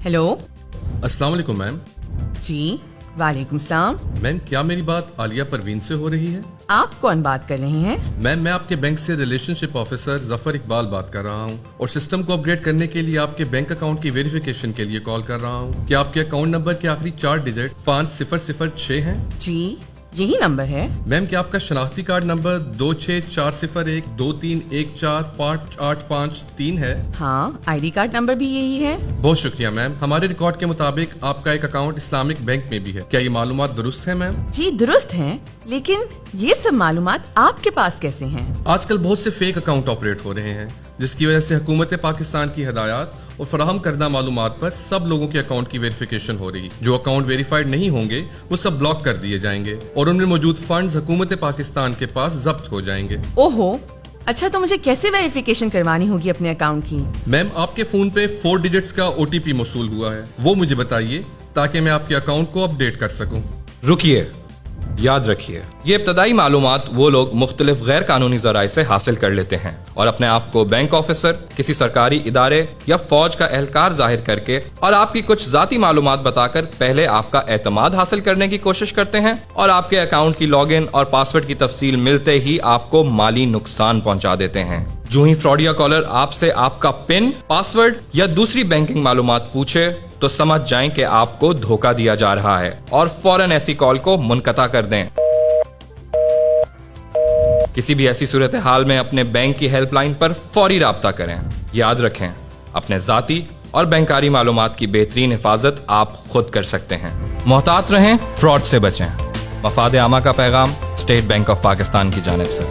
Hello. अस्सलाम वालेकुम ma'am. जी वालेकुम सलाम। मैम, क्या मेरी बात आलिया परवीन से हो रही है? आप कौन बात कर रहे हैं? मैम, मैं आपके बैंक से रिलेशनशिप ऑफिसर जफर इकबाल बात कर रहा हूँ और सिस्टम को अपग्रेड करने के लिए आपके बैंक अकाउंट की वेरिफिकेशन के लिए कॉल कर रहा हूँ। क्या आपके अकाउंट नंबर के आखिरी 4 डिजिट 5006 हैं? जी यही नंबर है। मैम, क्या आपका शनाख्ती कार्ड नंबर 264012345853 है? हाँ, आईडी कार्ड नंबर भी यही है। बहुत शुक्रिया मैम। हमारे रिकॉर्ड के मुताबिक आपका एक अकाउंट इस्लामिक बैंक में भी है। क्या ये मालूमात दुरुस्त है मैम? जी दुरुस्त हैं, लेकिन ये सब मालूमात आपके पास कैसे हैं? आजकल बहुत से फेक अकाउंट ऑपरेट हो रहे हैं, जिसकी वजह से हुकूमत पाकिस्तान की हदायत और फराहम करदा मालूमात पर सब लोगों के अकाउंट की वेरिफिकेशन हो रही। जो अकाउंट वेरीफाइड नहीं होंगे वो सब ब्लॉक कर दिए जाएंगे और उनमें मौजूद फंड्स हुकूमत पाकिस्तान के पास जब्त हो जाएंगे। ओहो, अच्छा तो मुझे कैसे वेरिफिकेशन करवानी होगी अपने अकाउंट की? मैम, आपके फोन पे 4 डिजिट्स का OTP मौसूल हुआ है, वो मुझे बताइए ताकि मैं आपके अकाउंट को अपडेट कर सकूं। रुकिए, याद रखिए, ये इब्तदाई मालूमात वो लोग मुख्तलिफ गैर कानूनी जराए से हासिल कर लेते हैं और अपने आप को बैंक ऑफिसर, किसी सरकारी इदारे या फौज का एहलकार जाहिर करके और आपकी कुछ जाती मालूमात बताकर पहले आपका एतमाद हासिल करने की कोशिश करते हैं और आपके अकाउंट की लॉगिन और पासवर्ड की तफसील मिलते ही आपको माली नुकसान पहुंचा देते हैं। जो ही फ्रॉडिया कॉलर आपसे आपका पिन, पासवर्ड या दूसरी बैंकिंग मालूमात पूछे तो समझ जाएं कि आपको धोखा दिया जा रहा है और फौरन ऐसी कॉल को मुनक़ता कर दें। किसी भी ऐसी सूरत हाल में अपने बैंक की हेल्पलाइन पर फौरी राब्ता करें। याद रखें, अपने जाती और बैंकारी मालूमात की बेहतरीन हिफाजत आप खुद कर सकते हैं। मोहतात रहें, फ्रॉड से बचें। मफाद आमा का पैगाम स्टेट बैंक ऑफ पाकिस्तान की जानिब से।